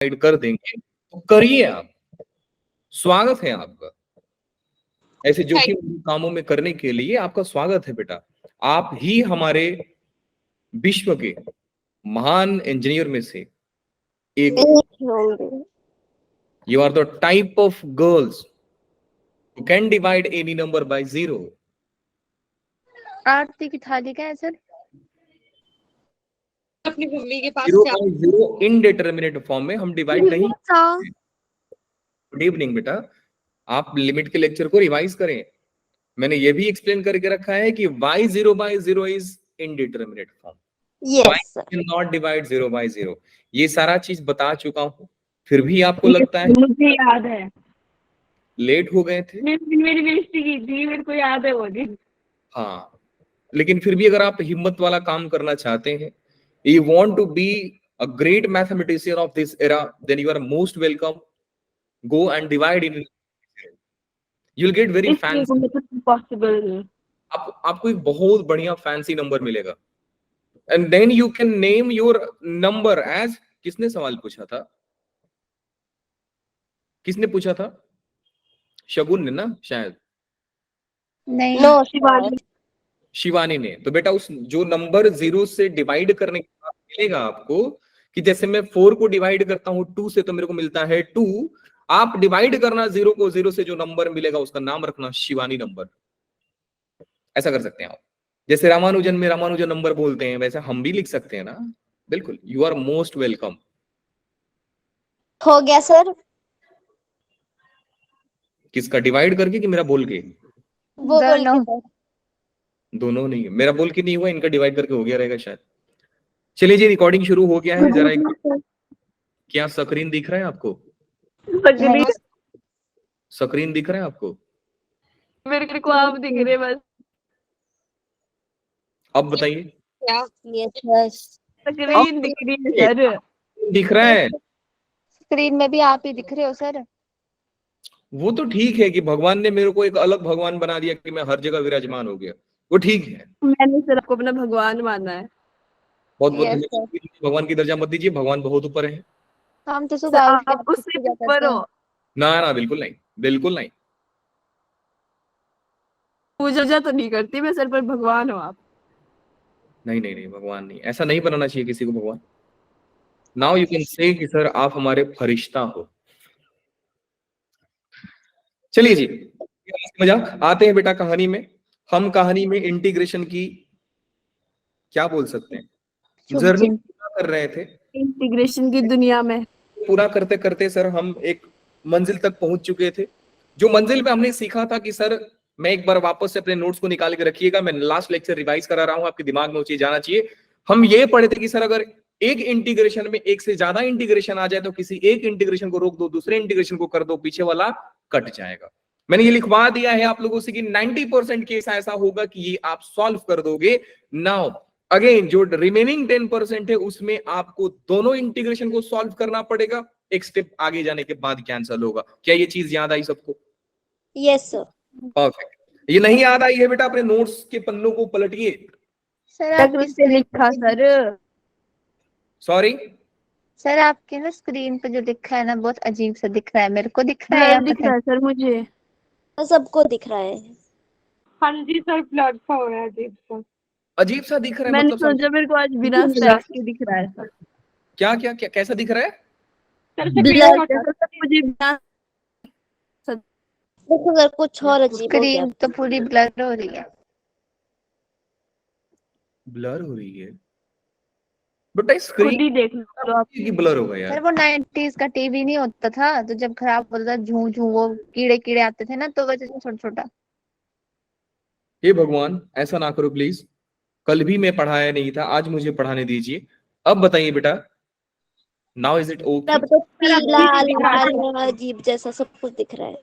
Divide कर देंगे तो करिए आप, स्वागत है आपका। ऐसे जोखिम कामों में करने के लिए आपका स्वागत है बेटा। आप ही हमारे विश्व के महान इंजीनियर में से एक हो। You are the type of girls who can divide any number by 0. आरती की थाली का है सर? अपनी मम्मी के पास 0 by 0 इनडिटर्मिनेट फॉर्म में हम डिवाइड नहीं। गुड इवनिंग बेटा, आप लिमिट के लेक्चर को रिवाइज करें। मैंने ये भी एक्सप्लेन करके रखा है कि y 0 by 0 is indeterminate form. Yes y cannot divide 0 by 0। ये सारा चीज बता चुका हूँ, फिर भी आपको लगता है? मुझे याद है, लेट हो गए थे। मेरी बेइज्जती की थी, मेरे को याद है वो दिन। हाँ, लेकिन फिर भी अगर आप हिम्मत वाला काम करना चाहते हैं, you want to be a great mathematician of this era, then you are most welcome. Go and divide in, you'll get very fancy। Possible आपको एक बहुत बढ़िया फैंसी नंबर मिलेगा, and then you can name your number as। किसने सवाल पूछा था? किसने पूछा था? शगुन ने ना शायद? नहीं, नो शिवानी ने। तो बेटा उस जो नंबर 0 से डिवाइड करने के बाद मिलेगा आपको, कि जैसे मैं 4 को डिवाइड करता हूं 2 से तो मेरे को मिलता है 2। आप डिवाइड करना 0 को 0 से, जो नंबर मिलेगा उसका नाम रखना शिवानी नंबर। ऐसा कर सकते हैं आप। जैसे रामानुजन में रामानुजन नंबर बोलते हैं, वैसे हम भी लिख सकते हैं ना। बिल्कुल, यू आर मोस्ट वेलकम। हो गया सर। किसका डिवाइड करके कि मेरा बोल के? वो बोल दोनों। के दोनों नहीं, मेरा बोल के नहीं हुआ, इनका डिवाइड करके हो गया रहेगा शायद। चलिए जी, रिकॉर्डिंग शुरू हो गया है। जरा एक, क्या स्क्रीन दिख रहा है आपको? स्क्रीन दिख रहा है आपको? मेरे को आप दिख रहे बस। अब बताइए। क्या? यस स्क्रीन दिख रही है सर। दिख रहा है? स्क्रीन में भी आप ही दिख रहे हो सर। वो तो ठीक है कि भगवान ने मेरे को एक अलग भगवान बना दिया कि मैं हर जगह विराजमान हो गया, वो ठीक है। मैंने सर आपको अपना भगवान माना है। बहुत बहुत Yes, धन्यवाद। भगवान की दर्जा मत दीजिए, भगवान बहुत ऊपर है। हम तो सर, सुबह उठ के आप उससे पूजा ऊपर करते हो। हैं। ना ना, बिल्कुल नहीं, बिल्कुल नहीं। पूजा तो नहीं करती मैं सर, पर भगवान हो आप। नहीं नहीं नहीं, भगवान नहीं, ऐसा नहीं बनाना चाहिए किसी को भगवान। नाउ यू कैन से कि सर आप हमारे फरिश्ता हो। चलिए जी, मजाक, आते हैं बेटा कहानी में। हम कहानी में इंटीग्रेशन की क्या बोल सकते हैं, जर्नी कर रहे थे। इंटीग्रेशन की दुनिया में पूरा करते करते सर हम एक मंजिल तक पहुंच चुके थे। जो मंजिल पे हमने सीखा था कि सर, मैं एक बार वापस से अपने नोट्स को निकाल के रखिएगा, मैं लास्ट लेक्चर रिवाइज करा रहा हूं, आपके दिमाग में वो चीज जाना चाहिए। हम ये पढ़े थे कि सर अगर एक इंटीग्रेशन में एक से ज्यादा इंटीग्रेशन आ जाए तो किसी एक इंटीग्रेशन को रोक दो, दूसरे इंटीग्रेशन को कर दो, पीछे वाला कट जाएगा। मैंने ये लिखवा दिया है आप लोगों से कि 90% केस ऐसा होगा कि ये आप सॉल्व कर दोगे। नाउ अगेन जो रिमेनिंग 10% है उसमें आपको दोनों इंटीग्रेशन को सॉल्व करना पड़ेगा। एक स्टेप आगे जाने के बाद कैंसिल होगा। क्या ये चीज याद आई सबको? Yes sir. परफेक्ट। ये नहीं याद आई है बेटा, अपने नोट्स के पन्नों को पलटिए। सर तक आपकी से लिखा सर। सॉरी सर आपके ना स्क्रीन पे जो दिख रहा है ना, बहुत अजीब सा दिख रहा है। मेरे को दिख रहा है या दिख पता रहा है सर मुझे। सबको दिख रहा है। हाँ जी सर, ब्लड सा हो रहा है अजीब सा। अजीब सा दिख रहा है मैंने मतलब सोचा मेरे को आज बिना स्पेक्स के दिख रहा है सर। क्या क्या क्या कैसा दिख रहा है? ब्लड जैसा सर मुझे बिना। देखो सर कुछ और अजीब हो गया। स्क्रीन तो पूरी ब्लर हो रही है। ब्लर हो रही है बेटा, खुद स्क्रीन ही देख लो आप। की ब्लर होगा यार। सर वो 90s का टीवी नहीं होता था तो जब खराब होता था झू झू वो कीड़े कीड़े आते थे ना, तो वजह से छोटा छोटा। हे भगवान, ऐसा ना करो प्लीज। कल भी मैं पढ़ाया नहीं था, आज मुझे पढ़ाने दीजिए। अब बताइए बेटा, नाउ इज इट ओके? तब तो पीला लाल अजीब जैसा सब कुछ दिख रहा है।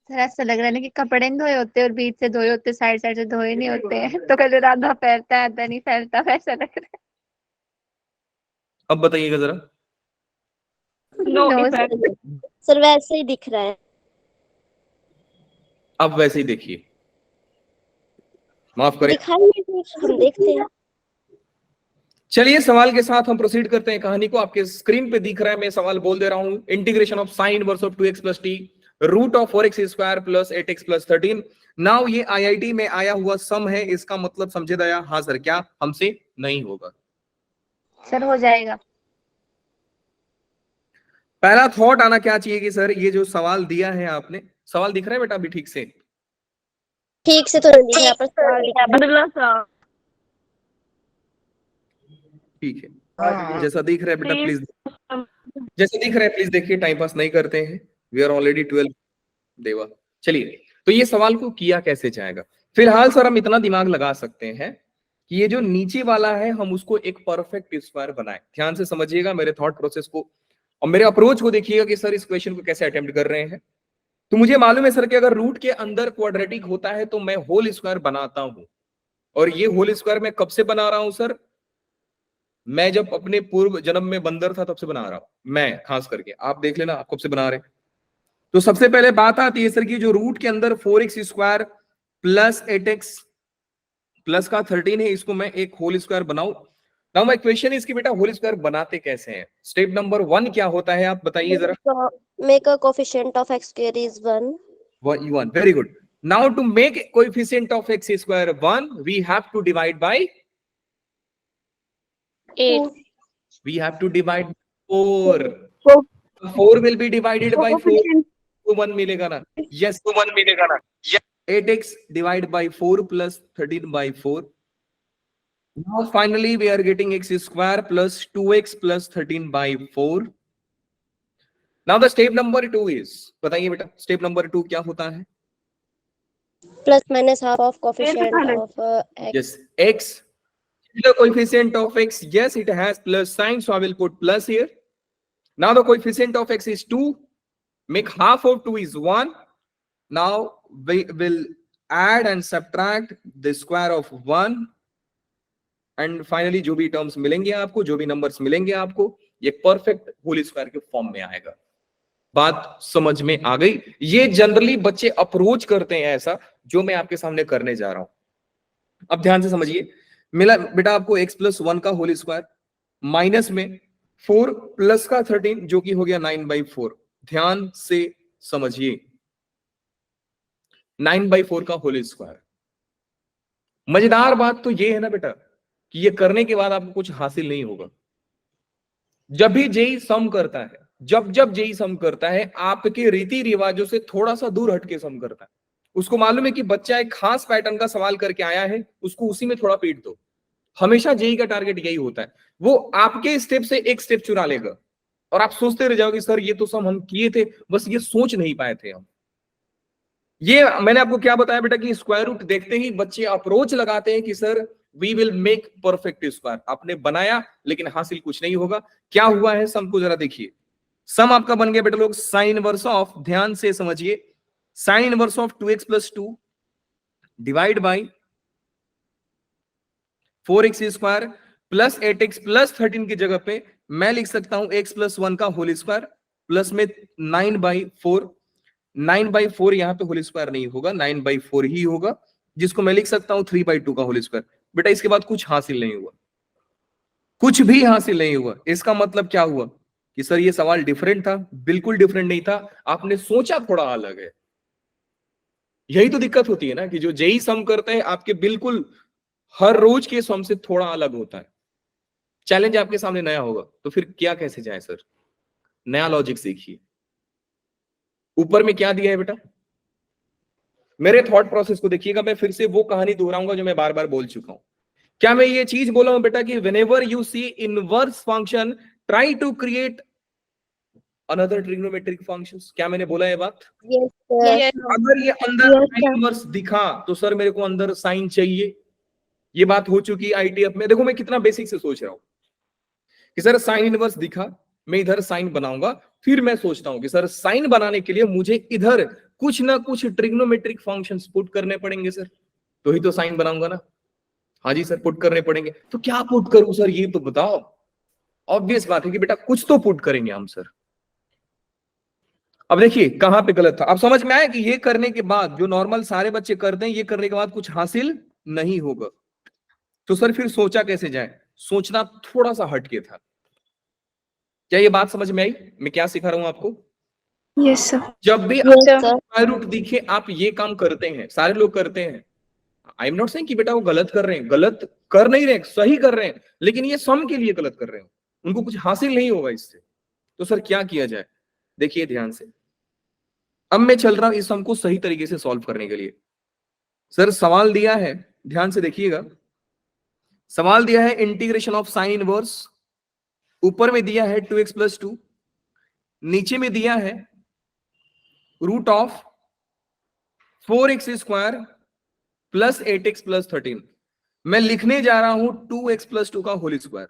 सर ऐसा लग रहा है ना कि कपड़े नहीं धोए होते और बीच से धोए होते, साइड साइड से धोए नहीं होते हैं, तो कलर आधा फैलता है आधा नहीं फैलता, वैसा लग रहा अब बताइएगा जरा। है। No no effect. Sir. Sir वैसे ही दिख रहा है। अब वैसे ही देखिए। माफ करें। दिखाइए कुछ, हम देखते हैं। चलिए सवाल के साथ हम प्रोसीड करते हैं कहानी को। आपके स्क्रीन पे दिख रहा है, मैं सवाल बोल दे रहा हूं। Integration of sine inverse of 2x plus t root of 4x square plus 8x plus 13। Now ये आईआईटी में आया हुआ सम है, इसका मतलब समझे दया? हाँ सर, क्या हमसे नहीं होगा? सर हो जाएगा। पहला थॉट आना क्या चाहिए कि सर ये जो सवाल दिया है आपने, सवाल दिख रहा है बेटा अभी ठीक से? ठीक से तो नहीं दिख रहा, पर सवाल दिख रहा है। ठीक है, जैसा दिख रहा है बेटा प्लीज, जैसा दिख रहा है प्लीज देखिए, टाइम पास नहीं करते हैं। वी आर ऑलरेडी 12 देवा। चलिए, तो ये सवाल को किया कैसे जाएगा? फिलहाल सर हम इतना दिमाग लगा सकते हैं कि ये जो नीचे वाला है हम उसको एक परफेक्ट स्क्वायर बनाए। ध्यान से समझिएगा मेरे थॉट प्रोसेस को और मेरे अप्रोच को देखिएगा कि सर इस क्वेश्चन को कैसे अटेम्प्ट कर रहे हैं। तो मुझे मालूम है सर कि अगर रूट के अंदर क्वाड्रेटिक होता है तो मैं होल स्क्वायर बनाता हूं, और ये होल स्क्वायर मैं कब से बना रहा हूं सर? मैं जब अपने पूर्व जन्म में बंदर था तब से बना रहा हूं मैं, खास करके आप देख लेना आप कब से बना रहे हैं। तो सबसे पहले बात आती है सर की जो रूट के अंदर 4x square plus 8x plus का 13 है, इसको मैं एक होल स्क्वायर बनाऊं। नाउ माय क्वेश्चन इज कि बेटा होल स्क्वायर बनाते कैसे हैं? स्टेप नंबर 1 क्या होता है आप बताइए जरा। Make a coefficient of x square is 1। 1 very good. Now to make coefficient of x square 1 we have to divide by 8। we have to divide 4 4 will be divided by 4 तो 1 मिलेगा ना? yes तो 1 मिलेगा ना? yes 8x divide by 4 plus 13 by 4. Now finally we are getting x square plus 2x plus 13 by 4. Now the step number 2 is, बताइए बेटा step number 2 क्या होता है? Plus minus half of coefficient of x। yes x, the coefficient of x, yes it has plus sign, so I will put plus here. Now the coefficient of x is 2, make half of 2 is 1. Now we will add and subtract the square of 1 and finally जो भी terms मिलेंगे आपको, जो भी numbers मिलेंगे आपको, ये perfect whole square के फॉर्म में आएगा। बात समझ में आ गई? ये जनरली बच्चे अप्रोच करते हैं ऐसा, जो मैं आपके सामने करने जा रहा हूं। अब ध्यान से समझिए, मिला बेटा आपको x प्लस 1 का होल स्क्वायर माइनस में 4 प्लस का 13 जो कि हो गया 9/4। ध्यान से समझिए, 9/4 का होल स्क्वायर। मजेदार बात तो ये है ना बेटा कि ये करने के बाद आपको कुछ हासिल नहीं होगा। जब भी जेई सम करता है, जब जेई सम करता है, आपके रीति रिवाजों से थोड़ा सा दूर हटके सम करता है। उसको मालूम है कि बच्चा एक खास पैटर्न का सवाल करके आया है, उसको उसी में थोड़ा पीट दो। हमेशा जेई का टारगेट यही होता है, वो आपके स्टेप से एक स्टेप चुरा लेगा और आप सोचते रह जाओगे सर ये तो सम हम किए थे, बस ये सोच नहीं पाए थे हम। ये मैंने आपको क्या बताया बेटा कि स्क्वायर रूट देखते ही बच्चे अप्रोच लगाते हैं कि sir we will make perfect square. आपने बनाया लेकिन हासिल कुछ नहीं होगा। क्या हुआ है सम को जरा देखिए। सम आपका बन गया बेटा लोग साइन इनवर्स ऑफ, ध्यान से समझिए, sign inverse of 2x plus 2 divide by 4x square plus 8x plus 13 की जगह पे मैं लिख सकता हूं x प्लस 1 का होल स्क्वायर प्लस में 9/4। 9/4 यहां पे होल स्क्वायर नहीं होगा, 9/4 ही होगा, जिसको मैं लिख सकता हूं 3/2 का होल स्क्वायर। बेटा इसके बाद कुछ हासिल नहीं हुआ, कुछ भी हासिल नहीं हुआ। इसका मतलब क्या हुआ कि सर ये सवाल डिफरेंट था? बिल्कुल डिफरेंट नहीं था, आपने सोचा थोड़ा अलग है। यही तो दिक्कत होती है ना कि जो जेई सम करते हैं आपके बिल्कुल हर रोज के सम से थोड़ा अलग होता है। चैलेंज आपके सामने नया होगा, तो फिर क्या कैसे जाए सर? नया लॉजिक सीखिए। ऊपर में क्या दिया है बेटा, मेरे थॉट प्रोसेस को देखिएगा। मैं फिर से वो कहानी दोहराऊंगा जो मैं बार बार बोल चुका हूं। क्या मैं ये चीज बोला हूं बेटा कि whenever you see inverse function try to create another trigonometric functions? क्या मैंने बोला ये बात? अगर ये अंदर इनवर्स दिखा तो सर मेरे को अंदर साइन चाहिए। ये बात हो चुकी है आईटीएफ में। देखो मैं कितना बेसिक से सोच रहा हूं कि सर साइन इनवर्स दिखा, मैं इधर साइन बनाऊंगा, फिर मैं सोचता हूं कि सर साइन बनाने के लिए मुझे इधर कुछ ना कुछ ट्रिग्नोमेट्रिक फंक्शंस पुट करने पड़ेंगे सर, तो ही तो साइन बनाऊंगा ना। हाँ जी सर पुट करने पड़ेंगे, तो क्या पुट करूं सर ये तो बताओ। ऑब्वियस बात है कि बेटा कुछ तो पुट करेंगे हम सर। अब देखिए कहां पे गलत था, अब समझ में आया कि ये करने के बाद जो नॉर्मल सारे बच्चे करते हैं, ये करने के बाद कुछ हासिल नहीं होगा। तो सर फिर सोचा कैसे जाए? सोचना थोड़ा सा हटके था। क्या ये बात समझ में आई मैं क्या सिखा रहा हूं आपको? Yes sir. जब भी Yes, आपको sir. स्क्वायर रूट दिखे आप ये काम करते हैं, सारे लोग करते हैं। आई एम नॉट सेइंग कि बेटा वो गलत कर रहे हैं, गलत कर नहीं रहे, सही कर रहे हैं, लेकिन ये सम के लिए गलत कर रहे हैं, उनको कुछ हासिल नहीं होगा इससे। तो सर क्या किया जाए? देखिए ध्यान से, अब मैं चल रहा हूं इस सम को सही तरीके से सॉल्व करने के लिए। सर सवाल दिया है, ध्यान से देखिएगा, सवाल दिया है इंटीग्रेशन ऑफ साइन इनवर्स, ऊपर में दिया है 2x+2, नीचे में दिया है root of 4x² plus 8x plus 13। मैं लिखने जा रहा हूं 2x+2 का होल स्क्वायर।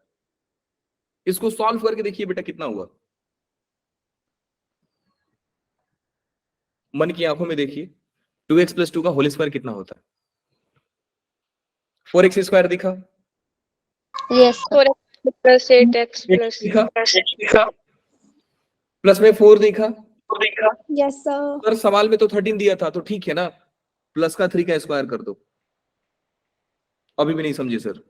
इसको सॉल्व करके देखिए बेटा कितना हुआ। मन की आंखों में देखिए 2x+2 का होल स्क्वायर कितना होता है? 4x² दिखा, Yes, sir. 4x plus 8x plus दिखा, प्लस में 4 दिखा। Yes, sir. सर सवाल में तो 13 दिया था, तो ठीक है ना, प्लस का 3 का स्क्वायर कर दो। अभी भी नहीं समझे सर?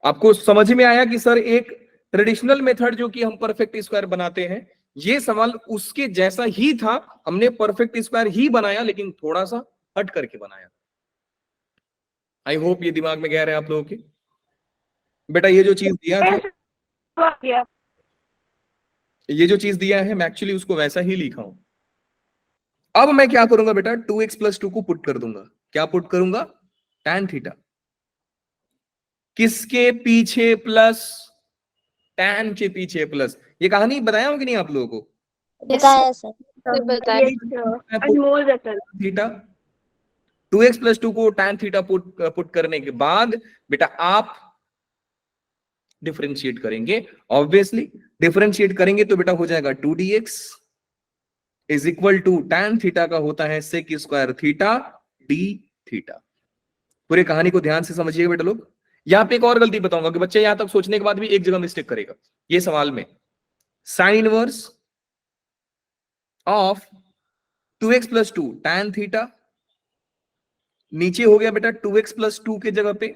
आपको समझ में आया कि सर एक ट्रेडिशनल मेथड जो कि हम परफेक्ट स्क्वायर बनाते हैं, ये सवाल उसके जैसा ही था, हमने परफेक्ट स्क्वायर ही बनाया लेकिन थोड़ा सा हट करके बनाया। आई होप ये दिमाग में गया रहे आप लोगों के। बेटा ये जो चीज दिया था, ये जो चीज दिया है मैं एक्चुअली उसको वैसा ही लिखा हूं। अब मैं क्या करूंगा बेटा, 2x+2 को पुट कर दूंगा। क्या पुट करूंगा? tan थीटा किसके पीछे प्लस? tan के पीछे प्लस। ये कहानी बताया हूं कि नहीं आप लोगों को? बताया सर. अनमोल रतन। थीटा 2x+2 को tan थीटा पुट करने के बाद बेटा आप डिफरेंशिएट करेंगे। ऑब्वियसली डिफरेंशिएट करेंगे तो बेटा हो जाएगा 2dx is equal to tan theta का होता है sec square theta d theta. पूरी कहानी को ध्यान से समझिएगा बेटा लोग। यहां पे एक और गलती बताऊंगा कि बच्चे यहां तक सोचने के बाद भी एक जगह मिस्टेक करेगा। ये सवाल में sign inverse of 2x+2 tan theta, नीचे हो गया बेटा 2x+2 के जगह पे,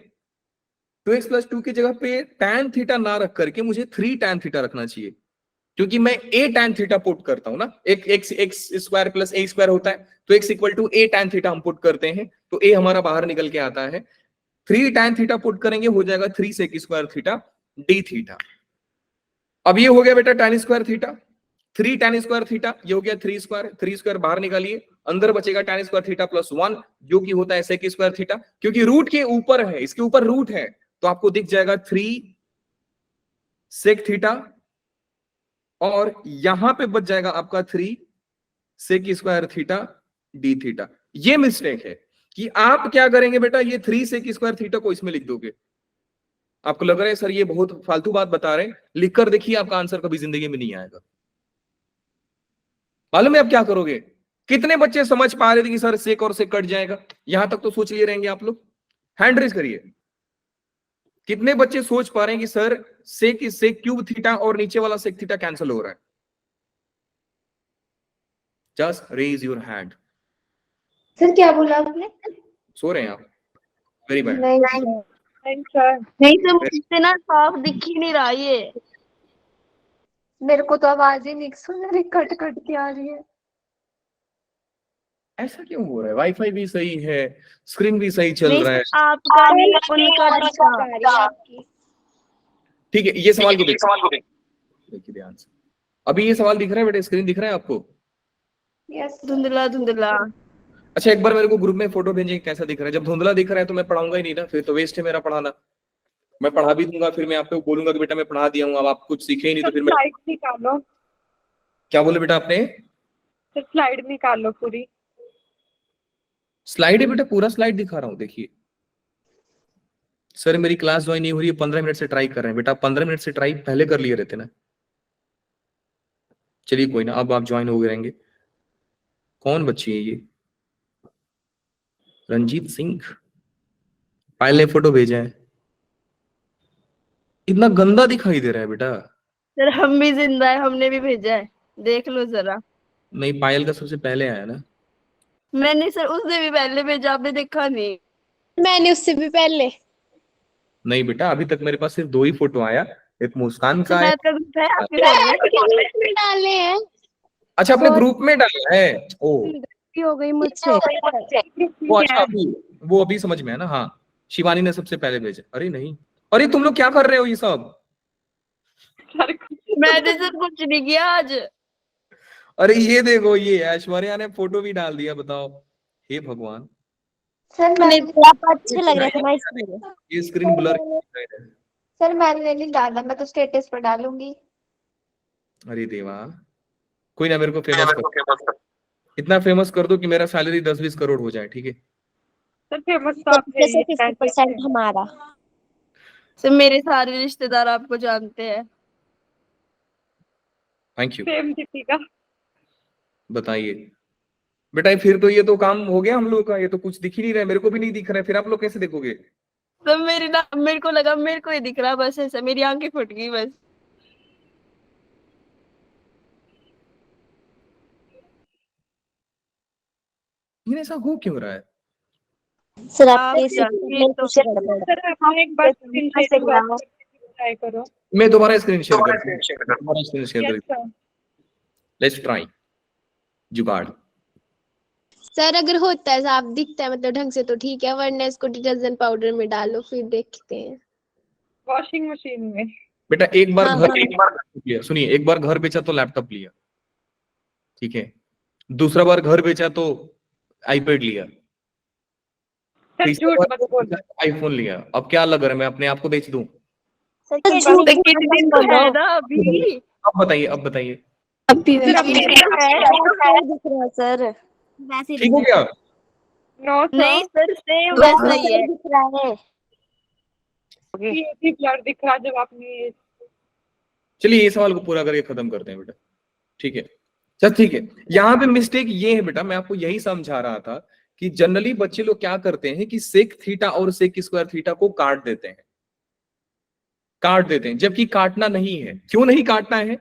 2x+2 की जगह पे tan थीटा ना रख करके मुझे 3 tan थीटा रखना चाहिए, क्योंकि मैं a tan थीटा पुट करता हूं ना। एक x square plus a square होता है, तो x equal to a tan theta हम पुट करते हैं, तो a हमारा बाहर निकल के आता है। 3 tan थीटा पुट करेंगे हो जाएगा 3 sec square theta d theta. अब ये हो गया बेटा tan square theta, 3 tan square theta, ये हो गया 3 स्क्वायर बाहर निकालिए, अंदर बचेगा tan स्क्वायर थीटा प्लस 1 जो कि होता है sec स्क्वायर थीटा। क्योंकि रूट के ऊपर है, इसके ऊपर रूट है, तो आपको दिख जाएगा 3 sec थीटा, और यहां पे बच जाएगा आपका 3 sec square theta d theta. ये मिस्टेक है कि आप क्या करेंगे बेटा, ये 3 sec स्क्वायर थीटा को इसमें लिख दोगे। आपको लग रहा है सर ये बहुत फालतू बात बता रहे हैं, लिख कर देखिए आपका आंसर कभी जिंदगी में नहीं आएगा। मालूम है आप क्या करोगे? कितने बच्चे समझ पा रहे थे कि सर सेक और सेक कट जाएगा? यहां तक तो सोच लिए रहेंगे आप लोग, हैंड रेज करिए। कितने बच्चे सोच पा रहे हैं कि सर सेक क्यूब थीटा और नीचे वाला सेक थीटा कैंसिल हो रहा है? Just raise your hand. Sir क्या बोला आपने? सो रहे हैं आप? Very bad. नहीं सर। नहीं तो मुझसे ना साफ दिख ही नहीं रहा ये। मेरे को तो आवाज ही नहीं सुन रही, कट कट के आ रही है। ऐसा क्यों हो रहा है? वाईफाई भी सही है, स्क्रीन भी सही चल रहा है। आपका नहीं उनका दिखा। ठीक है, ये सवाल को देखिए ध्यान से। अभी ये सवाल दिख रहा है बेटा, स्क्रीन दिख रहा है आपको? यस धुंधला धुंधला। अच्छा एक बार मेरे को ग्रुप में फोटो भेजिए कैसा दिख रहा है। जब धुंधला दिख रहा है तो मैं पढ़ाऊंगा ही नहीं ना, फिर तो वेस्ट है मेरा पढ़ाना। मैं पढ़ा भी दूंगा, फिर मैं आपको बोलूंगा कि बेटा मैं पढ़ा दिया हूँ, अब आप कुछ सीखे ही नहीं, तो फिर मैं स्लाइड निकालो। क्या बोले बेटा आपने? तो स्लाइड निकालो पूरी। स्लाइड है बेटा, पूरा स्लाइड दिखा रहा हूँ। देखिए सर मेरी क्लास ज्वाइन नहीं हो रही है, 15 मिनट से ट्राई कर रहे हैं। बेटा 15 मिनट से ट्राई पहले कर लिए रहते ना। चलिए कोई ना, अब आप ज्वाइन हो गए रहेंगे। कौन बच्ची है ये? रंजीत सिंह। पायल ने फोटो भेजा है, इतना गंदा दिखाई दे रहा है बेटा। सर हम भी जिंदा है, हमने भी भेजा है, देख लो जरा। नहीं पायल का सबसे पहले आया ना। मैंने सर उससे भी पहले भेजा, आपने देखा नहीं? मैंने उससे भी पहले नहीं बेटा, अभी तक मेरे पास सिर्फ 2 ही फोटो आया, एक मुस्कान का है। मैथ का ग्रुप है आपके फोन में? डाले हैं। अच्छा, आपने ग्रुप में डाला है? ओ गलती हो गई मुझसे। वो अच्छा, वो अभी समझ में है ना। हाँ, शिवानी ने सबसे पहले भेजा। अरे नहीं, अरे तुम लोग क्या कर रहे हो ये सब? मैंने सर कुछ नहीं किया आज। अरे ये देखो, ये ऐश्वर्या ने फोटो भी डाल दिया, बताओ। हे भगवान, सर आप अच्छे लग रहे थे ना इसलिए। ये स्क्रीन ब्लर। सर मैंने नहीं डाला, मैं तो स्टेटस पर डालूंगी। अरे देवा, कोई ना, मेरे को फेमस कर, इतना फेमस कर दो कि मेरा सैलरी 10-20 करोड़ हो जाए, ठीक है? सर फेमस तो आप है ही, 50% हमारा। सर मेरे सारे रिश्तेदार आपको जानते हैं। Thank you. सेम सिटी का। बताइए बेटा, फिर तो ये तो काम हो गया हम लोग का, ये तो कुछ दिख ही नहीं रहा है, मेरे को भी नहीं दिख रहा है, फिर आप लोग कैसे देखोगे? सर मेरे को लगा मेरे को ही दिख रहा, बस ऐसा मेरी आंखें फट गई बस। ये ऐसा हो क्यों रहा है? सर आप आपके जानते में तो कुछ गड़बड़ है। सर हम एक बार स्क्रीन शेयर ट्राई करो। मैं दोबारा स्क्रीन शेयर करता हूँ, दोबारा स्क्रीन शेयर यस करता हूँ। सर। लेट्स ट्राई जुगाड़। सर अगर होता है साफ दिखता है मतलब ढंग से तो ठीक है, वरना इसको डिटर्जेंट पाउडर में डालो फिर देखते हैं। वॉशिंग मशीन में। बेटा एक बार हाँ, घर हाँ। लिया, सुनिए, एक बार घर बेचा तो लैपटॉप लिया, ठीक है? दूसरा बार घर बेचा तो आईपैड लिया, सर तीसरा झूठ मत बार बोलो। आईफोन लिया। अब क्या लग रहा है, मैं अपने आप को बेच दूं? सर तो कितनी तो है ना अभी। अब बताइए, अब बताइए, सर अपने दिख रहा है सर, वैसे ठीक हो गया? नो नहीं सर, सर सेम वैसा ही है। दिख रहा है। ये भी ब्लर दिख रहा जब आपने। चलिए ये सवाल को पूरा करके खत्म करते हैं बेटा, ठीक है? चल ठीक है। यहाँ पे मिस्टेक ये है बेटा, मैं आपको यही समझा रहा था कि जनरली बच्चे लोग क्या करते हैं कि सेक थीटा और सेक स्क्वायर थीटा को काट देते हैं, जबकि काटना नहीं है। क्यों नहीं काटना है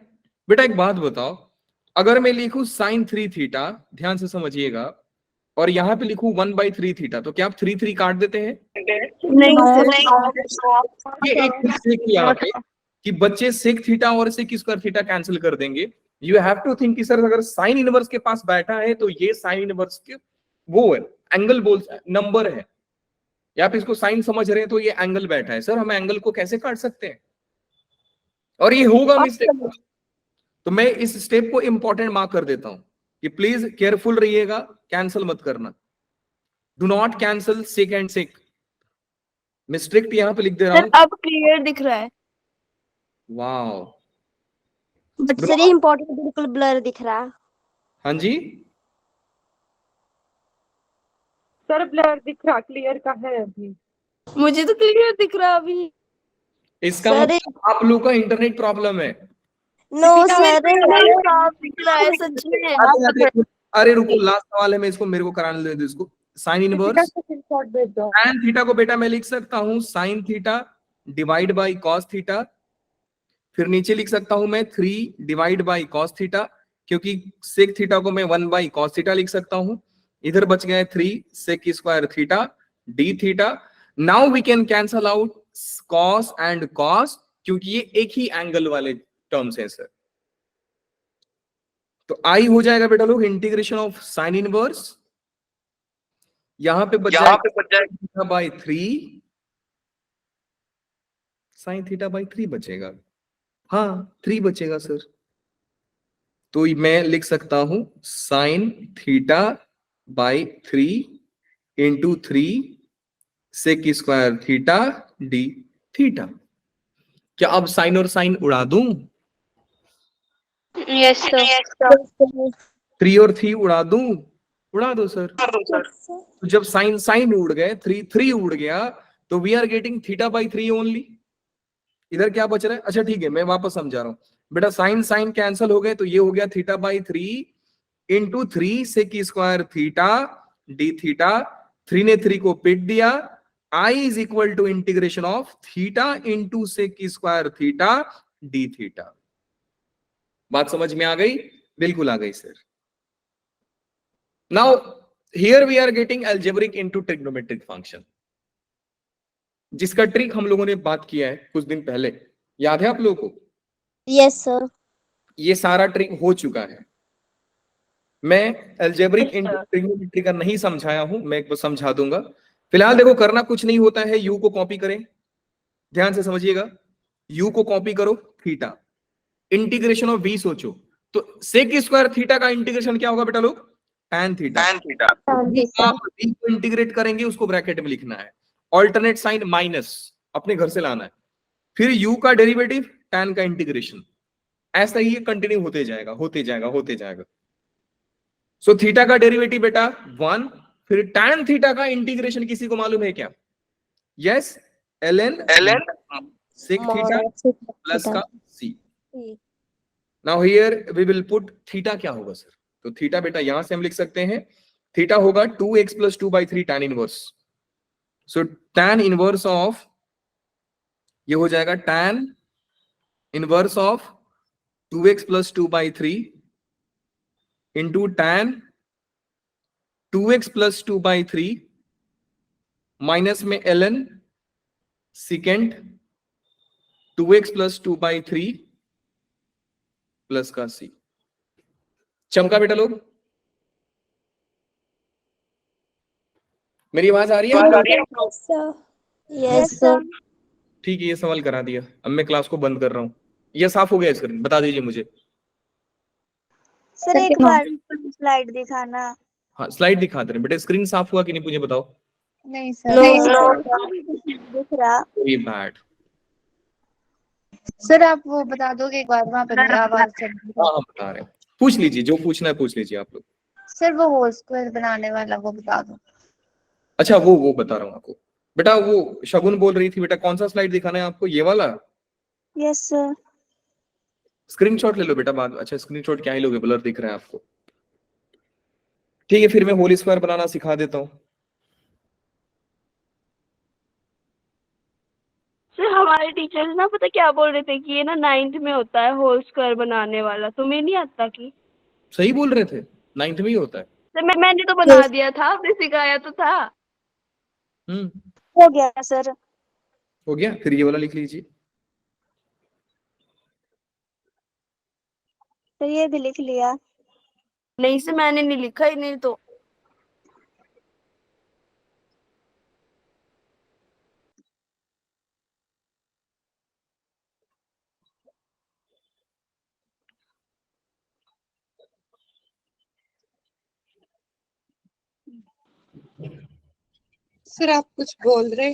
बेटा? एक बात बताओ, अगर मैं लिखूं साइन 3 थीटा, ध्यान से समझिएगा, और यहाँ पे लिखूं 1/3 थीटा, तो क्या आप 3 काट देते हैं? नहीं सर। ये एक मिस्टेक यहाँ पे कि बच्चे सेक थीटा और सेक स्क्वायर थीटा कैंसिल कर देंगे। यू हैव टू थिंक कि सर अगर साइन इनवर्स के पास बैठा है तो ये साइन इनवर्स के वो है, एंगल बोल नंबर है, या आप इसको साइन समझ रहे हैं तो ये एंगल बैठा है। सर हम एंगल को कैसे काट सकते हैं? और ये होगा मिस्टेक। तो मैं इस स्टेप को इंपॉर्टेंट मार्क कर देता हूं कि प्लीज केयरफुल रहिएगा, कैंसिल मत करना। Do not cancel sec and sec. मैं स्ट्रिक्ट यहां पे लिख दे रहा सर हूं। अब क्लियर दिख रहा है। वाओ, बट सर ये इम्पोर्टेंट बिल्कुल ब्लर दिख रहा है। हाँ जी, सर ब्लर दिख रहा, क्लियर का है अभी। मुझे तो क्लियर दिख रहा अभी। इसका सर मतलब आप लोग का इंटरनेट प्रॉब्लम है। नो सर, साफ दिख रहा है सच में। अरे रुको, लास्ट सवाल है, मैं इसको, मेरे को कराने दे दो इसको। साइन इनवर्स स्क्रीनशॉट भेज दो। tan थीटा को बेटा मैं लिख सकता हूं sine theta divide by cos theta, फिर नीचे लिख सकता हूं मैं 3 डिवाइड बाई कॉस थीटा, क्योंकि सेक थीटा को मैं 1 बाई कॉस थीटा लिख सकता हूं। इधर बच गए 3 sec square theta d theta. Now we can cancel out cos and cos, क्योंकि ये एक ही एंगल वाले टर्म्स हैं सर। तो आई हो जाएगा बेटा लोग इंटीग्रेशन ऑफ साइन इनवर्स, यहां पे बच जाएगा बाई 3 साइन थीटा बाई 3 बचेगा। हाँ 3 बचेगा सर। तो मैं लिख सकता हूं sine theta by 3 into 3 sec square theta d theta. क्या अब साइन और साइन उड़ा दूं? Yes sir. 3 और 3 उड़ा दूं? उड़ा दो सर। तो जब साइन साइन उड़ गए, 3 उड़ गया, तो we are getting theta by 3 only. इधर क्या बच रहा है? अच्छा ठीक है, मैं वापस समझा रहा हूं बेटा। साइन साइन कैंसिल हो गए, तो ये हो गया theta by 3 into 3 sec square theta d theta. 3 ने 3 को पिट दिया। I is equal to integration of theta into sec square theta d theta. बात समझ में आ गई? बिल्कुल आ गई sir. Now here we are getting algebraic into trigonometric function, जिसका ट्रिक हम लोगों ने बात किया है कुछ दिन पहले, याद है आप लोगों को? Yes sir. ये सारा ट्रिक हो चुका है। मैं algebraic Yes, into sir. Trigonometry का नहीं समझाया हूं, मैं एक बार समझा दूंगा। फिलहाल देखो, करना कुछ नहीं होता है, यू को कॉपी करें, ध्यान से समझिएगा, यू को कॉपी करो, थीटा, इंटीग्रेशन ऑफ वी सोचो, तो सेक स्क्वायर थीटा का इंटीग्रेशन क्या होगा बेटा लोग? tan थीटा। जी सर। आप v को इंटीग्रेट करेंगे, उसको ब्रैकेट में लिखना है, ऑल्टरनेट साइन माइनस अपने घर से लाना है, फिर u का डेरिवेटिव, tan का इंटीग्रेशन, ऐसा ही कंटिन्यू होते जाएगा होते जाएगा होते जाएगा। सो थीटा का डेरिवेटिव बेटा 1, फिर tan थीटा का इंटीग्रेशन किसी को मालूम है क्या? Yes, ln sec theta plus का c। Now here we will put theta क्या होगा सर? तो थीटा बेटा यहां से हम लिख सकते हैं, थीटा होगा 2x plus 2/3 tan inverse. So tan inverse of, ये हो जाएगा tan inverse of 2x plus 2/3 into tan 2x plus 2/3 minus में ln second 2x plus 2/3 plus का c। चमका बेटा लोग? मेरी आवाज आ रही है? Yes sir. ठीक है, ये सवाल करा दिया, अब मैं क्लास को बंद कर रहा हूं। ये साफ हो गया स्क्रीन? बता दीजिए मुझे। सर एक बार स्लाइड दिखाना। हाँ, स्लाइड दिखाते रहे बेटा, स्क्रीन साफ हुआ कि नहीं मुझे बताओ। नहीं सर। दिख रहा। Very bad. सर आप वो बता दोगे एक बार, वहां पे मेरा आवाज चल रही है। हाँ हाँ, बता रहे हैं, पूछ लीजिए, जो पूछना है पूछ लीजिए आप लोग। सर वो होल स्क्वायर बनाने वाला वो बता दो। अच्छा, वो बता रहा हूँ आपको बेटा, वो शगुन बोल रही थी बेटा, कौन सा स्लाइड दिखाना है आपको? ये वाला? Yes sir. स्क्रीनशॉट ले लो बेटा बाद। अच्छा, स्क्रीनशॉट क्या ही लोगे, ब्लर दिख रहा है आपको। ठीक है, फिर मैं होल स्क्वायर बनाना सिखा देता हूँ। सर हमारे टीचर्स ना पता क्या बोल रहे थे कि ये ना 9th में होता है होल स्क्वायर बनाने वाला, तुम्हें नहीं आता की? सही बोल रहे थे, 9th में ही होता है। सर मैंने तो बना दिया था, आपने सिखाया तो था। हम्म, हो गया सर। हो गया, फिर ये वाला लिख लीजिए। तो ये भी लिख लिया। नहीं सर, मैंने नहीं लिखा ही नहीं तो। सर आप कुछ बोल रहे?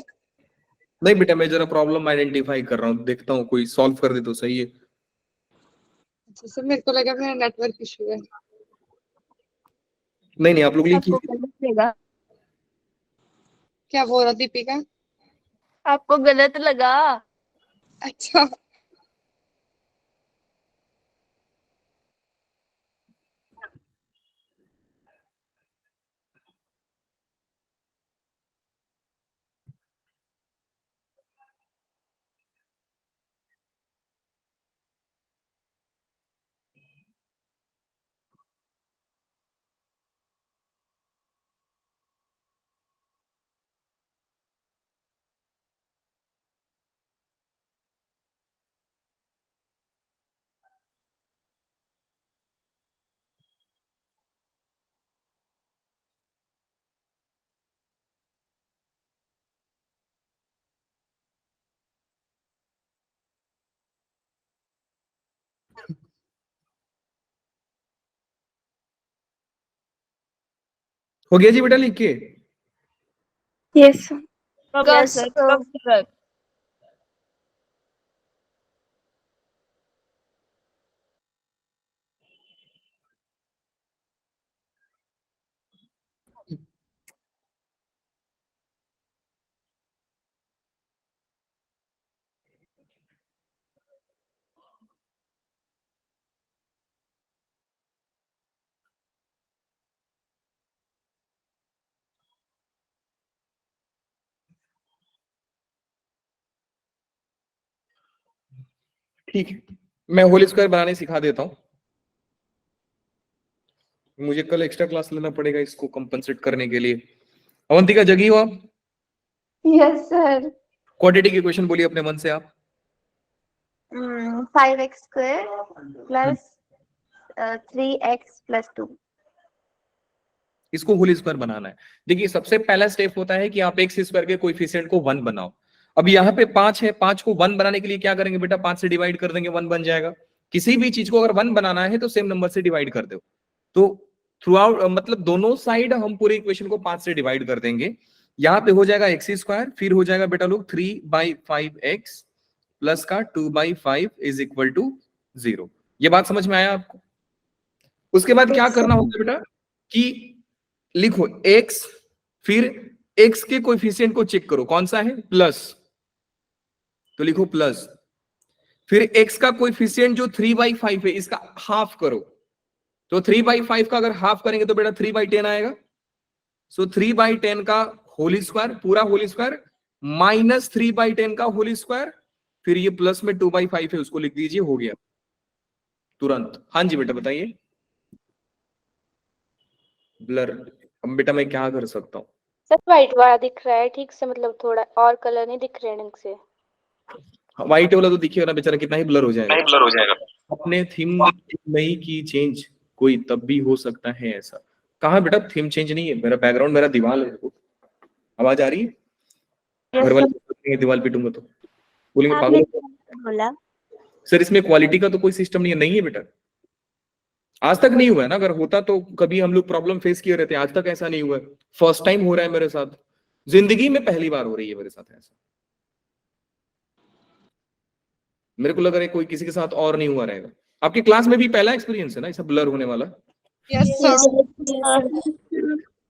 नहीं बेटा, मैं जरा प्रॉब्लम आइडेंटिफाई कर रहा हूँ, देखता हूँ कोई सॉल्व कर दे तो सही है। अच्छा सर, मेरे को लगा मेरा नेटवर्क इशू है। नहीं नहीं, आप लोग आपको लिखिए। गलत लगा? क्या बोल रहा दीपिका? आपको गलत लगा? अच्छा हो गया जी बेटा, लिख के? Yes sir. कब है सर, कब सर? ठीक है, मैं होल स्क्वायर बनाने सिखा देता हूँ। मुझे कल एक्स्ट्रा क्लास लेना पड़ेगा इसको कंपनसेट करने के लिए। अवंतिका जगी हो आप? Yes sir. क्वाड्रेटिक इक्वेशन बोलिए अपने मन से आप। 5x square plus 3x plus 2। इसको होल स्क्वायर बनाना है। देखिए सबसे पहला स्टेप होता है कि आप एक्स स्क्वायर के कोएफिशिएंट को 1 बनाओ। अब यहाँ पे 5 है, 5 को 1 बनाने के लिए क्या करेंगे बेटा, 5 से डिवाइड कर देंगे, 1 बन जाएगा। किसी भी चीज को अगर 1 बनाना है तो सेम नंबर से डिवाइड कर दो। तो थ्रू आउट मतलब दोनों साइड हम पूरे इक्वेशन को 5 से डिवाइड कर देंगे। यहाँ पे हो जाएगा एक्स स्क्वायर, फिर हो जाएगा बेटा लोग 3/5x प्लस का 2/5 इज इक्वल टू 0। ये बात समझ में आया आपको? उसके बाद क्या करना होगा बेटा कि लिखो x, फिर x के कोएफिशिएंट को चेक करो, कौन सा है, प्लस, तो लिखो प्लस। फिर x का कोएफिशिएंट जो 3/5 है इसका हाफ करो, तो 3/5 का अगर हाफ करेंगे तो बेटा 3/10 आएगा। सो 3/10 का होल स्क्वायर, पूरा होल स्क्वायर, माइनस 3/10 का होल स्क्वायर, फिर ये प्लस में 2/5 है उसको लिख दीजिए, हो गया तुरंत। हाँ जी बेटा बताइए। ब्लर, अब बेटा मैं क्या कर सकता हूँ? सर व्हाइट वाला दिख रहा है ठीक से, मतलब थोड़ा और कलर नहीं दिख रहे ढंग से। व्हाइट वाला तो दिखिए ना बेचारा, कितना ही ब्लर हो जाएगा। अपने थीम नहीं की चेंज कोई तब भी हो सकता है ऐसा। कहाँ बेटा थीम चेंज नहीं है, मेरा बैकग्राउंड मेरा दीवार है। आवाज आ रही है? घर वाले दीवार पिटूंगा तो बोलेंगे आपने पागल। बोला सर इसमें क्वालिटी का तो कोई सिस्टम नहीं है बेटा, आज तक नहीं हुआ है ना। अगर होता तो कभी हम लोग प्रॉब्लम फेस किए रहते हैं, आज तक ऐसा नहीं हुआ है। फर्स्ट टाइम हो रहा है मेरे साथ, जिंदगी में पहली बार हो रही है मेरे साथ ऐसा। मेरे को लग रहा है कोई किसी के साथ और नहीं हुआ रहेगा। आपकी क्लास में भी पहला एक्सपीरियंस है ना ऐसा ब्लर होने वाला?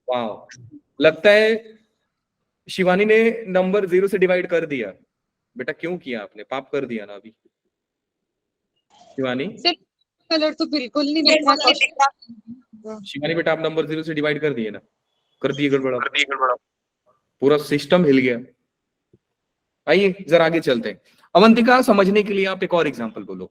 वाह, लगता है शिवानी ने नंबर 0 से डिवाइड कर दिया। बेटा क्यों किया आपने, पाप कर दिया ना अभी शिवानी? कलर तो बिल्कुल नहीं दिख रहा। शिवानी बेटा आप नंबर 0 से डिवाइड कर दिए ना? कर दिए गड़बड़ा, पूरा सिस्टम हिल गया। आइए जरा आगे चलते हैं। अवंतिका समझने के लिए आप एक और एग्जांपल बोलो।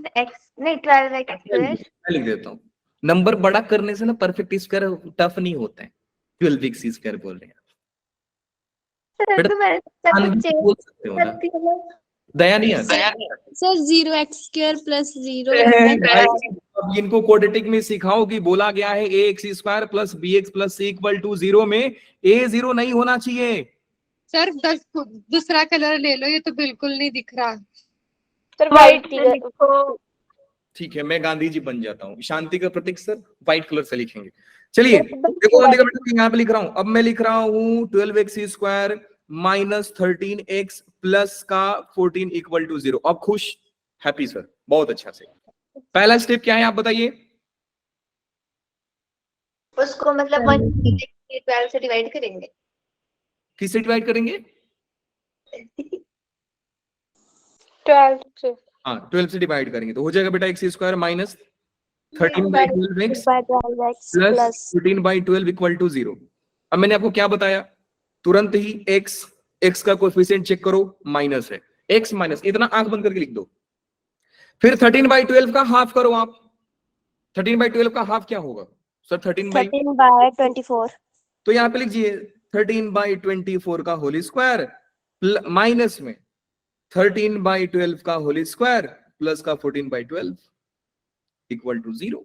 x नहीं 12x स्क्वायर। मैं लिख देता हूँ। नंबर बड़ा करने से ना परफेक्ट स्क्वायर टफ नहीं होता है। 12x स्क्वायर बोल रहे हैं सर तो मेरे साथ कुछ बोल सकते हो ना, दया नहीं आती। Sir 0x² plus 0। अब इनको क्वाड्रेटिक में सिखाओ कि बोला गया है ax square plus bx plus c equal to 0 में a 0 नहीं होना चाहिए। सर दूसरा कलर ले लो, ये तो बिल्कुल नहीं दिख रहा। सर व्हाइट ठीक है मैं गांधी जी बन जाता हूँ, शांति का प्रतीक सर व्हाइट कलर से लिखेंगे। चलिए देखो यहाँ पे लिख रहा हूं, अब मैं लिख रहा हूँ 12x square minus 13x plus का 14 इक्वल टू 0। अब खुश, हैप्पी सर, बहुत अच्छा से। पहला स्टेप क्या है आप बताइए? उसको मतलब 12 से डिवाइड करेंगे। किससे डिवाइड करेंगे? 12 से। हाँ 12 से डिवाइड करेंगे तो हो जाएगा बेटा x square minus 13/12x plus 14/12 equal to 0। अब मैंने आपको क्या बताया, तुरंत ही x का कोएफिशिएंट चेक करो, माइनस है, x माइनस, इतना आंख बंद करके लिख दो। फिर 13/12 का हाफ करो आप। 13/12 का हाफ क्या होगा सर? 13/24। तो यहाँ पे लिखिए 13/24 का होल स्क्वायर माइनस में 13/12 का होल स्क्वायर प्लस का 14/12 इक्वल टू 0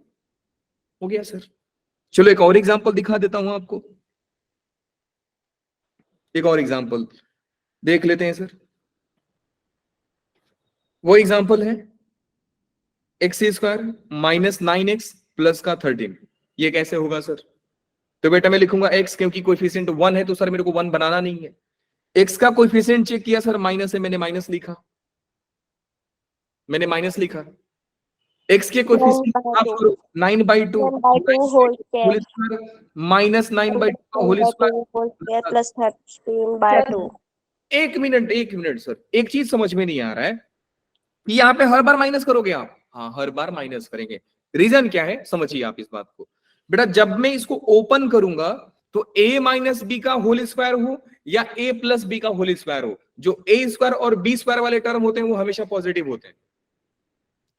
हो गया सर। चलो एक और एग्जांपल दिखा देता हूं आपको, एक और एग्जांपल देख लेते हैं सर। वो एग्जांपल है x square minus 9x plus का 13। ये कैसे होगा सर? तो बेटा मैं लिखूंगा x, क्योंकि कोएफिशिएंट 1 है तो सर मेरे को 1 बनाना नहीं है। x का कोएफिशिएंट चेक किया सर, माइनस है, मैंने माइनस लिखा, x के coefficient 9/2 whole square minus 9/2 whole square plus 13/2। एक मिनट सर, एक चीज समझ में नहीं आ रहा है कि यहाँ पे हर बार माइनस करोगे आप? हाँ हर बार माइनस करेंगे। रीजन क्या है समझिए आप इस बात को। बेटा जब मैं इसको ओपन करूंगा तो a माइनस बी का होल स्क्वायर हो या a प्लस बी का होल स्क्वायर हो, जो a स्क्वायर और b स्क्वायर वाले टर्म होते हैं वो हमेशा पॉजिटिव होते हैं।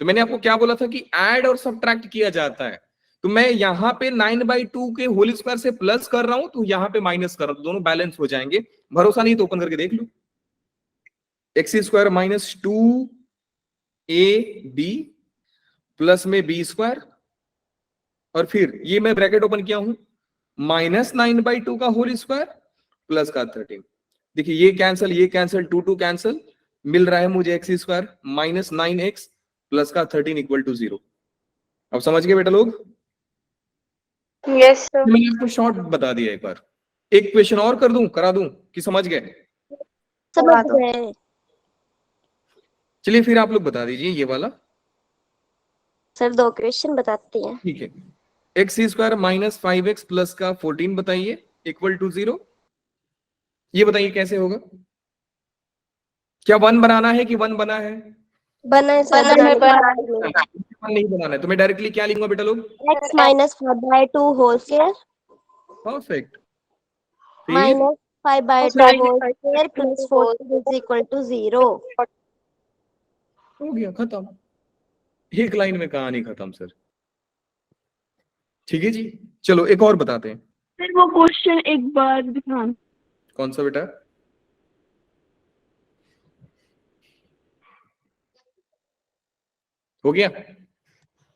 तो मैंने आपको क्या बोला था कि ऐड और सब्ट्रैक्ट किया जाता है। तो मैं यहाँ पे 9/2 के होल स्क्वायर से प्लस कर रहा हूं, तो यहाँ पे माइनस कर रहा हूं, दोनों बैलेंस हो जाएंगे। भरोसा नहीं तो ओपन करके देख लो। x² माइनस 2ab प्लस में b² और फिर ये मैं ब्रैकेट ओपन किया हूं, माइनस 9/2 का होल स्क्वायर प्लस का 13। देखिए ये कैंसल 2 कैंसल, मिल रहा है मुझे x² माइनस 9x प्लस का 13 इक्वल टू 0। अब समझ गए बेटा लोग? Yes sir. मैंने आपको शॉर्ट बता दिया। एक बार एक क्वेश्चन और करा दूं कि समझ गए? समझ गए चलिए फिर आप लोग बता दीजिए ये वाला। सर, 2 क्वेश्चन बताते हैं। ठीक है, x² माइनस 5x प्लस का 14 बताइए इक्वल टू 0। ये बताइए कैसे होगा? क्या 1 बनाना है कि 1 बना है? बना है सर, बना है, बना है। 1 नहीं बनाना है, तो मैं डायरेक्टली क्या लिखूंगा बेटा लोग? x minus 5/2 whole square perfect. फिर minus 5/2 whole square plus 14 is equal to 0। हो गया, खत्म। एक लाइन में कहानी खत्म सर। ठीक है जी, चलो एक और बताते हैं। फिर वो क्वेश्चन एक बार दिखाना। कौन सा बेटा? हो गया?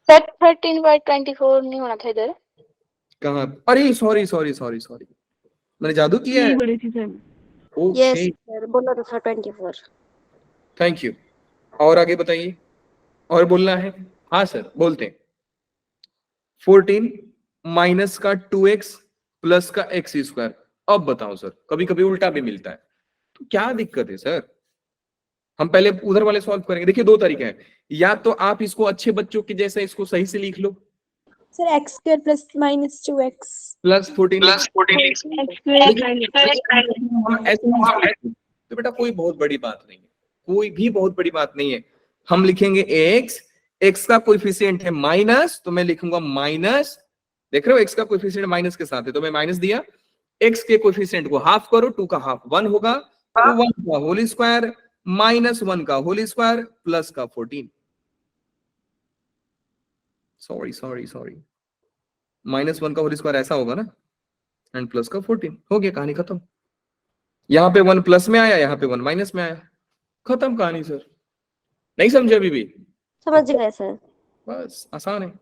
सर 13/24 नहीं होना था इधर। कहाँ? अरे सॉरी, मैंने जादू किया है। बड़ी थी सर। यस ओके, सर, बोला तो था 24। Thank you. और आगे बताइए, और बोलना है? हाँ सर बोलते हैं। 14 माइनस का 2x प्लस का x²। अब बताओ सर, कभी कभी उल्टा भी मिलता है, तो क्या दिक्कत है सर? हम पहले उधर वाले सॉल्व करेंगे। देखिए 2 तरीके हैं, या तो आप इसको अच्छे बच्चों के जैसे इसको सही से लिख लो, sir x² plus minus 2x plus 14 तो बेटा कोई बहुत बड़ी बात नहीं है, कोई भी बहुत बड़ी बात नहीं है। हम लिखेंगे x का कोएफिशिएंट है माइनस, तो मैं लिखूंगा माइनस। देख रहे हो x का कोएफिशिएंट माइनस के साथ है, तो मैं माइनस दिया। x के कोएफिशिएंट को हाफ करो, 2 का हाफ 1 होगा, तो 1 का होल स्क्वायर माइनस 1 का होल स्क्वायर प्लस का 14। सॉरी, माइनस 1 का होल स्क्वायर ऐसा होगा ना, एंड प्लस का 14। हो गया, कहानी खत्म। यहाँ पे 1 प्लस में आया, यहाँ पे 1 माइनस में आया, खत्म कहानी सर। नहीं समझे अभी भी? समझ गए सर। बस आसान है।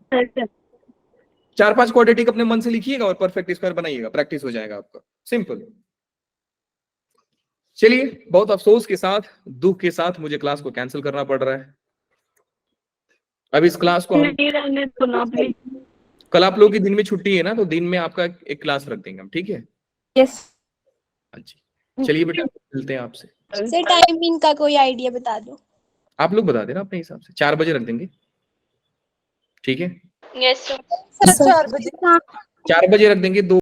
4-5 क्वाड्रेटिक अपने मन से लिखिएगा और परफेक्ट स्क्वायर बनाइएगा, प्रैक्टिस हो जाएगा आपका, सिंपल। चलिए, बहुत अफसोस के साथ, दुख के साथ मुझे क्लास को कैंसिल करना पड़ रहा है। अब इस क्लास को हम नहीं रहने तो ना प्लीज। कल आप लोगों की दिन में छुट्टी है ना, तो दिन में आपका एक क्लास रख देंगे हम, ठीक है? यस हाँ जी, चलिए बेटा मिलते हैं आपसे। सर। टाइमिंग का कोई आइडिया बता दो। आप लोग बता देना अपने हिसाब से, 4 बजे रख देंगे, ठीक है? Yes sir. सर 4 बजे 4 बजे रख देंगे। 2